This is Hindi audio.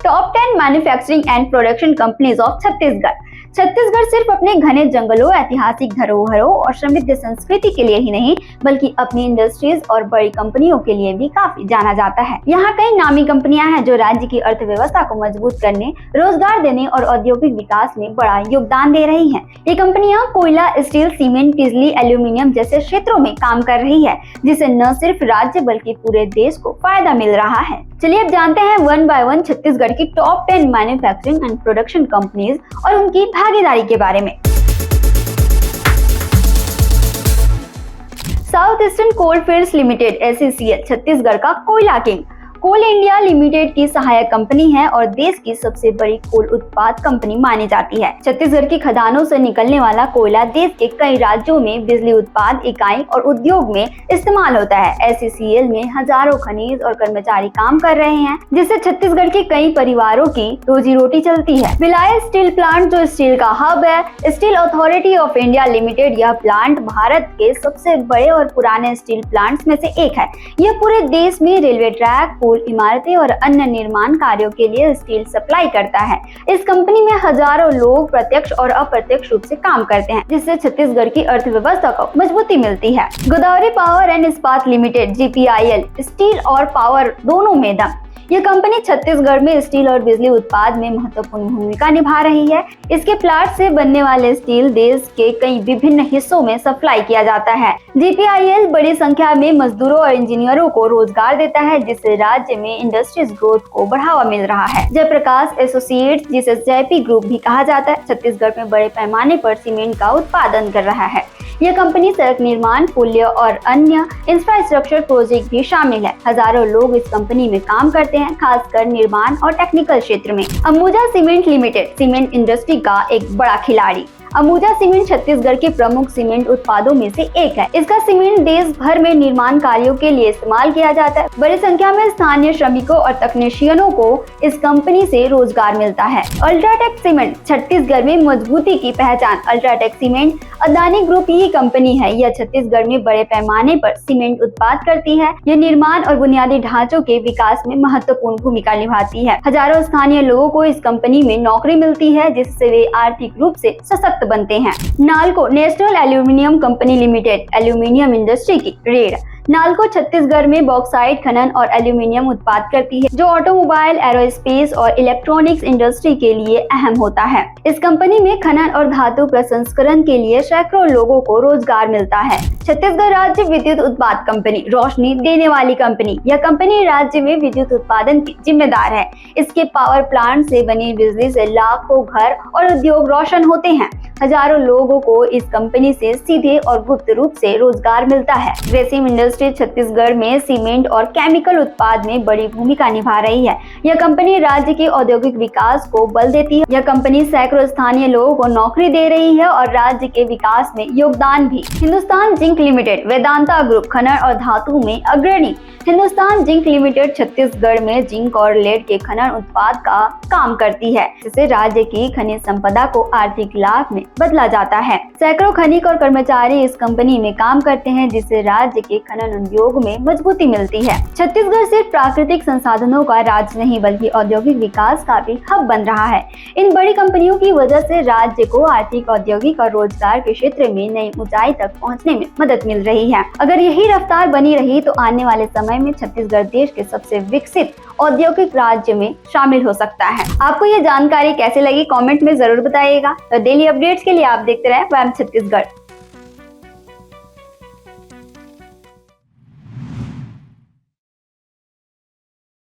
Top 10 manufacturing and production companies of Chhattisgarh. Chhattisgarh सिर्फ अपने घने जंगलों, ऐतिहासिक धरोहरों और समृद्ध संस्कृति के लिए ही नहीं, बल्कि अपनी इंडस्ट्रीज और बड़ी कंपनियों के लिए भी काफी जाना जाता है। यहाँ कई नामी कंपनियां हैं जो राज्य की अर्थव्यवस्था को मजबूत करने, रोजगार देने और औद्योगिक विकास में बड़ा योगदान दे रही हैं। ये कंपनियां कोयला, स्टील, सीमेंट, बिजली, एल्यूमिनियम जैसे क्षेत्रों में काम कर रही है, जिससे न सिर्फ राज्य बल्कि पूरे देश को फायदा मिल रहा है। चलिए अब जानते हैं वन बाय वन छत्तीसगढ़ की top 10 manufacturing and production companies और उनकी भागीदारी के बारे में। South eastern coalfields limited (SECL) Chhattisgarh का कोयला किंग। कोल इंडिया लिमिटेड की सहायक कंपनी है और देश की सबसे बड़ी कोल उत्पाद कंपनी मानी जाती है। छत्तीसगढ़ की खदानों से निकलने वाला कोयला देश के कई राज्यों में बिजली उत्पाद इकाई और उद्योग में इस्तेमाल होता है। SECL में हजारों खनिज और कर्मचारी काम कर रहे हैं, जिससे छत्तीसगढ़ के कई परिवारों की रोजी रोटी चलती है। भिलाई स्टील प्लांट जो स्टील का हब है, steel authority of India limited, यह प्लांट भारत के सबसे बड़े और पुराने स्टील प्लांट्स में से एक है। यह पूरे देश में रेलवे ट्रैक, इमारतें और अन्य निर्माण कार्यों के लिए स्टील सप्लाई करता है। इस कंपनी में हजारों लोग प्रत्यक्ष और अप्रत्यक्ष रूप से काम करते हैं, जिससे छत्तीसगढ़ की अर्थव्यवस्था को मजबूती मिलती है। गोदावरी पावर एंड इस्पात लिमिटेड (GPIL) स्टील और पावर दोनों में दम। यह कंपनी छत्तीसगढ़ में स्टील और बिजली उत्पाद में महत्वपूर्ण भूमिका निभा रही है। इसके प्लांट से बनने वाले स्टील देश के कई विभिन्न हिस्सों में सप्लाई किया जाता है। GPIL बड़ी संख्या में मजदूरों और इंजीनियरों को रोजगार देता है, जिससे राज्य में इंडस्ट्रीज ग्रोथ को बढ़ावा मिल रहा है। जयप्रकाश एसोसिएट्स, जिसे JP ग्रुप भी कहा जाता है, छत्तीसगढ़ में बड़े पैमाने पर सीमेंट का उत्पादन कर रहा है। यह कंपनी सड़क निर्माण, पुलिया और अन्य इंफ्रास्ट्रक्चर प्रोजेक्ट भी शामिल है। हजारों लोग इस कंपनी में काम करते हैं, खासकर निर्माण और टेक्निकल क्षेत्र में। Ambuja cement limited cement industry का एक बड़ा खिलाड़ी। अंबुजा सीमेंट छत्तीसगढ़ के प्रमुख सीमेंट उत्पादों में से एक है। इसका सीमेंट देश भर में निर्माण कार्यों के लिए इस्तेमाल किया जाता है। बड़ी संख्या में स्थानीय श्रमिकों और तकनीशियनों को इस कंपनी से रोजगार मिलता है। अल्ट्राटेक सीमेंट छत्तीसगढ़ में मजबूती की पहचान। अल्ट्राटेक सीमेंट अदानी ग्रुप की कंपनी है। यह छत्तीसगढ़ में बड़े पैमाने पर सीमेंट उत्पाद करती है। यह निर्माण और बुनियादी ढांचों के विकास में महत्वपूर्ण भूमिका निभाती है। हजारों स्थानीय लोगों को इस कंपनी में नौकरी मिलती है, जिससे वे आर्थिक रूप से सशक्त बनते हैं। NALCO national aluminium company limited aluminium industry की रीढ़। नालको छत्तीसगढ़ में बॉक्साइट खनन और एल्यूमिनियम उत्पाद करती है, जो ऑटोमोबाइल, एरोस्पेस और इलेक्ट्रॉनिक्स इंडस्ट्री के लिए अहम होता है। इस कंपनी में खनन और धातु प्रसंस्करण के लिए सैकड़ों लोगों को रोजगार मिलता है। छत्तीसगढ़ राज्य विद्युत उत्पाद कंपनी रोशनी देने वाली कंपनी। यह कंपनी राज्य में विद्युत उत्पादन की जिम्मेदार है। इसके पावर प्लांट से बनी बिजली से लाखों घर और उद्योग रोशन होते हैं। हजारों लोगों को इस कंपनी से सीधे और गुप्त रूप से रोजगार मिलता है। ग्रेसिम इंडस्ट्री छत्तीसगढ़ में सीमेंट और केमिकल उत्पाद में बड़ी भूमिका निभा रही है। यह कंपनी राज्य के औद्योगिक विकास को बल देती है। यह कंपनी सैकड़ों स्थानीय लोगों को नौकरी दे रही है और राज्य के विकास में योगदान भी। Hindustan zinc limited Vedanta group खनन और धातु में अग्रणी। हिंदुस्तान जिंक लिमिटेड छत्तीसगढ़ में जिंक और लेड के खनन उत्पाद का काम करती है, जिससे राज्य की खनिज संपदा को आर्थिक लाभ में बदला जाता है। सैकड़ों खनिक और कर्मचारी इस कंपनी में काम करते हैं, जिससे राज्य के खनन उद्योग में मजबूती मिलती है। छत्तीसगढ़ सिर्फ प्राकृतिक संसाधनों का राज्य नहीं, बल्कि औद्योगिक विकास का भी हब बन रहा है। इन बड़ी कंपनियों की वजह से राज्य को आर्थिक, औद्योगिक और रोजगार के क्षेत्र में नई ऊंचाई तक पहुंचने में मदद मिल रही है। अगर यही रफ्तार बनी रही तो आने वाले समय में छत्तीसगढ़ देश के सबसे विकसित औद्योगिक राज्य में शामिल हो सकता है। आपको ये जानकारी कैसे लगी, कमेंट में जरूर बताइएगा। तो डेली अपडेट्स के लिए आप देखते रहें वैम छत्तीसगढ़।